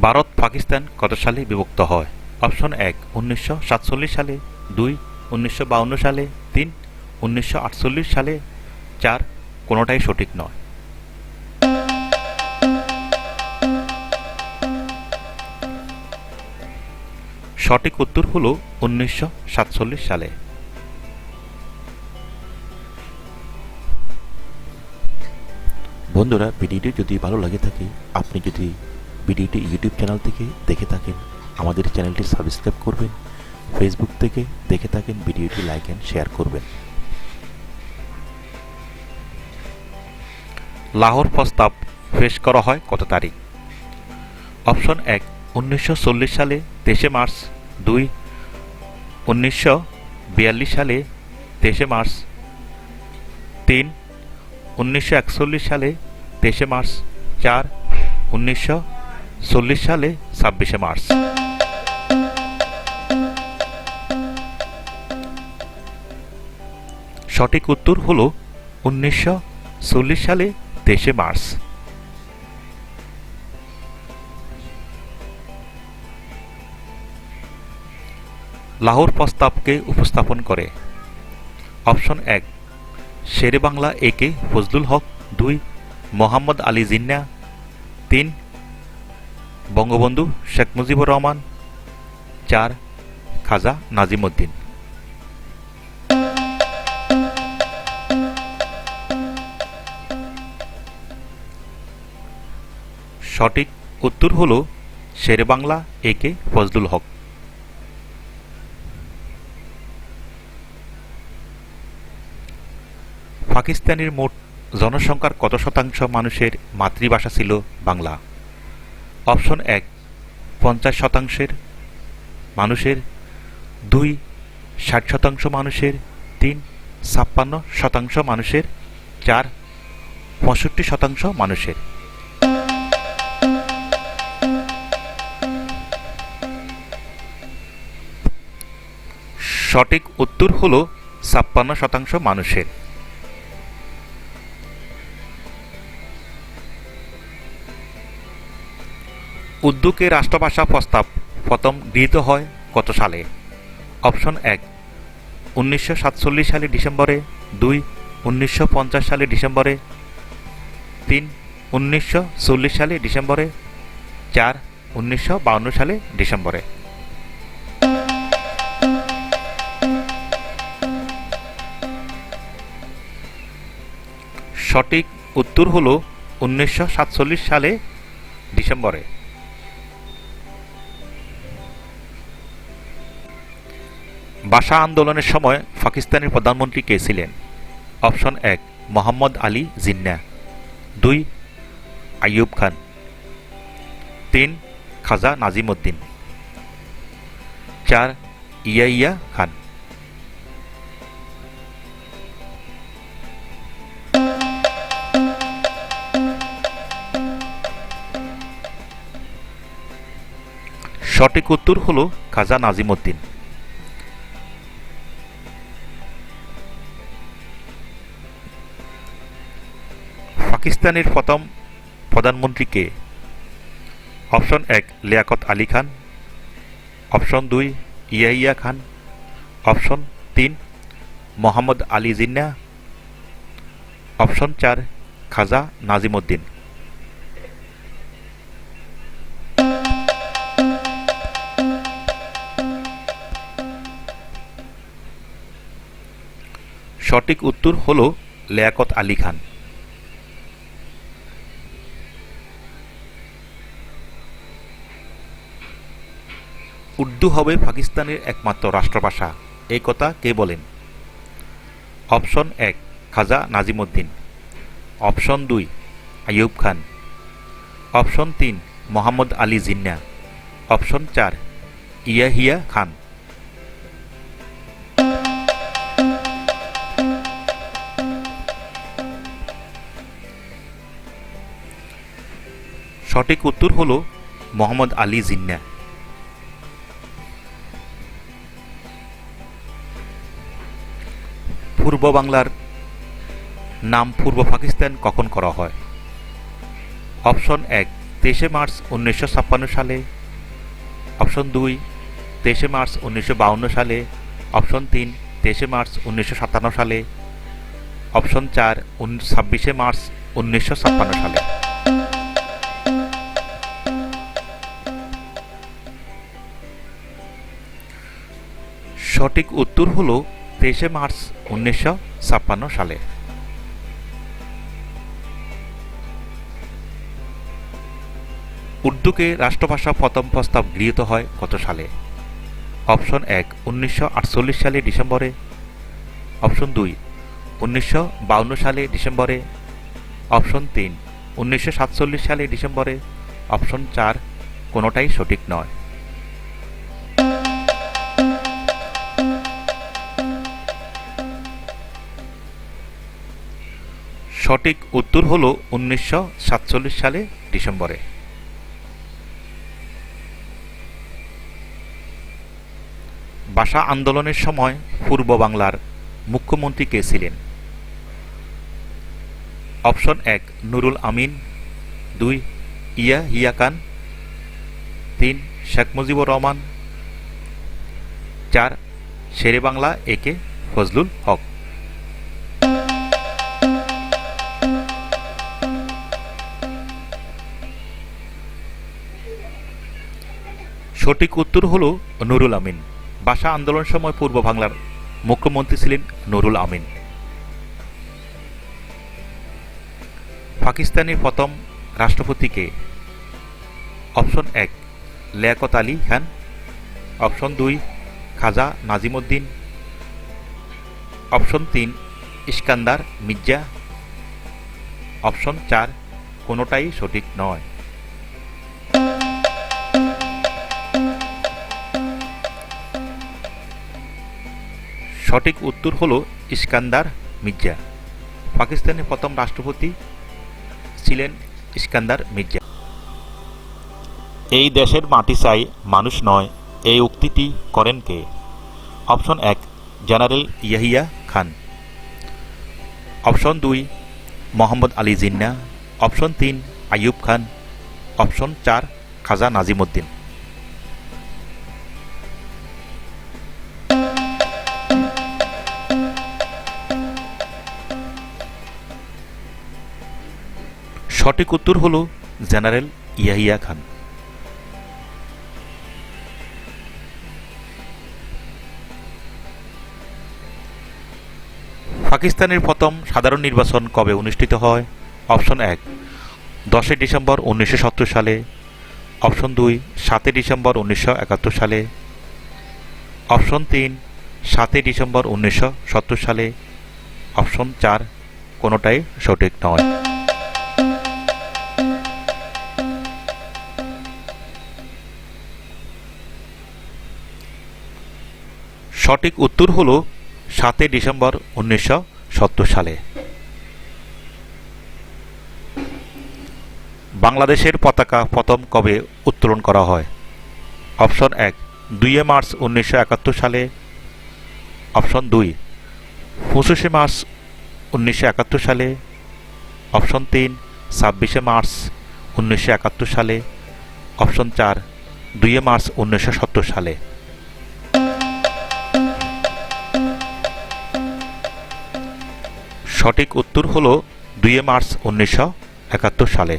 ভারত পাকিস্তান কত সালে বিভক্ত হয়? অপশন ১ ১৯৪৭ সালে, ২ ১৯৫২ সালে, ৩ ১৯৪৮ সালে, ৪ কোনোটাই সঠিক নয়। সঠিক উত্তর হল ১৯৪৭ সালে। বন্ধুরা, ভিডিওটি যদি ভালো লাগে থাকে, আপনি যদি ভিডিওটি ইউটিউব চ্যানেল থেকে দেখে থাকেন, আমাদের চ্যানেলটি সাবস্ক্রাইব করবেন। ফেসবুক থেকে দেখে থাকেন, ভিডিওটি লাইক এন্ড শেয়ার করবেন। লাহোর প্রস্তাব পেশ করা হয় কত তারিখ? অপশন ১ ১৯৪০ সালে ২৩ মার্চ, ২ ১৯৪২ সালে ২৩ মার্চ, ৩ ১৯৪১ সালে ২৩ মার্চ, ৪ ১৯৪০ সালে ২৬ মার্চ। সঠিক উত্তর হল ১৯৪০ সালে ২৩ মার্চ। লাহোর প্রস্তাবকে উপস্থাপন করে। অপশন ১ শেরেবাংলা একে ফজলুল হক, ২ মোহাম্মদ আলী জিন্নাহ, ৩ বঙ্গবন্ধু শেখ মুজিবুর রহমান, ৪ খাজা নাজিমউদ্দিন। সঠিক উত্তর হল শেরেবাংলা একে ফজলুল হক। পাকিস্তানের মোট জনসংখ্যার কত শতাংশ মানুষের মাতৃভাষা ছিল বাংলা? অপশন ১ ৫০% মানুষের, ২ ৬০% মানুষের, ৩ ৫৬% মানুষের, ৪ ৬৫% মানুষের। সঠিক উত্তর হল ৫৬% মানুষের। উর্দুকে রাষ্ট্রভাষা প্রস্তাব প্রথম গৃহীত হয় কত সালে? অপশন ১ ১৯৪৭ সালে ডিসেম্বরে, ২ ১৯৫০ সালে ডিসেম্বরে, ৩ ১৯৪০ সালে ডিসেম্বরে, ৪ ১৯৫২ সালে ডিসেম্বরে। সঠিক উত্তর হল ১৯৪৭ সালে ডিসেম্বরে। ভাষা আন্দোলনের সময় পাকিস্তানের প্রধানমন্ত্রী কে ছিলেন? অপশন ১ মোহাম্মদ আলী জিন্নাহ, ২ আইয়ুব খান, ৩ খাজা নাজিমউদ্দিন, ৪ ইয়াহিয়া খান। সঠিক উত্তর হল খাজা নাজিমউদ্দিন। পাকিস্তানের প্রথম প্রধানমন্ত্রী কে? Option ১ Liaquat Ali Khan, option ২ Yahya Khan, option ৩ Mohammad Ali Jinnah, option ৪ খাজা নাজিমউদ্দিন। সঠিক উত্তর হল লিয়াকত আলী খান। উর্দু হবে পাকিস্তানের একমাত্র রাষ্ট্রভাষা, এই কথা কে বলেন? অপশন ১ খাজা Nazimuddin, option ২ Ayub Khan, option ৩ Mohammad Ali Jinnah, option ৪ Yahya Khan. সঠিক উত্তর হল মোহাম্মদ আলী জিন্নাহ। পূর্ব বাংলার নাম পূর্ব পাকিস্তান কখন করা হয়? অপশন ১ 23শে মার্চ 1956 সালে, অপশন 2 23শে মার্চ 1952 সালে, অপশন 3 23শে মার্চ 1957 সালে, অপশন 4 26শে মার্চ 1956 সালে। সঠিক উত্তর হল 23শে মার্চ 1956 সালে। উর্দুকে রাষ্ট্রভাষা প্রথম প্রস্তাব গৃহীত হয় কত সালে? অপশন 1 1948 সালে ডিসেম্বরে, অপশন 2 1952 সালে ডিসেম্বরে, অপশন 3 1947 সালে ডিসেম্বরে, অপশন 4 কোনোটাই সঠিক নয়। সঠিক উত্তর হল 1947 সালে ডিসেম্বরে। ভাষা আন্দোলনের সময় পূর্ব বাংলার মুখ্যমন্ত্রী কে ছিলেন? অপশন 1 নুরুল আমিন, 2 ইয়াহিয়া খান, 3 শেখ মুজিবুর রহমান, 4 শেরে বাংলা একে ফজলুল হক। সঠিক উত্তর হল নুরুল আমিন। ভাষা আন্দোলন সময় পূর্ব বাংলার মুখ্যমন্ত্রী ছিলেন নুরুল আমিন। পাকিস্তানের প্রথম রাষ্ট্রপতি কে? অপশন 1 লিয়াকত আলী খান, অপশন 2 খাজা নাজিমুদ্দিন, অপশন 3 ইস্কান্দার মির্জা, অপশন 4 কোনোটাই সঠিক নয়। সঠিক উত্তর হল ইস্কান্দার মির্জা। পাকিস্তানের প্রথম রাষ্ট্রপতি ছিলেন ইস্কান্দার মির্জা। এই দেশের মাটি চাই মানুষ নয়, এই উক্তিটি করেন কে? Option 1 general Yahya Khan, option 2 Mohammad Ali Jinnah, option 3 Ayub Khan, option 4 খাজা নাজিমুদ্দিন। সঠিক উত্তর হল জেনারেল ইয়াহিয়া খান। পাকিস্তানের প্রথম সাধারণ নির্বাচন কবে অনুষ্ঠিত হয়? অপশন 1 10 ডিসেম্বর 1970 সালে, অপশন 2 7 ডিসেম্বর 1971 সালে, অপশন 3 7 ডিসেম্বর 1970 সালে, অপশন 4 কোনোটাই সঠিক নয়। সঠিক উত্তর হল 7 ডিসেম্বর 1970 সালে। বাংলাদেশের পতাকা প্রথম কবে উত্তোলন করা হয়? অপশন 1 2 মার্চ 1971 সালে, অপশন 2 25 মার্চ 1971 সালে, অপশন 3 26 মার্চ 1971 সালে, অপশন 4 2 মার্চ 1970 সালে। সঠিক উত্তর হল 2 মার্চ 1971 সালে।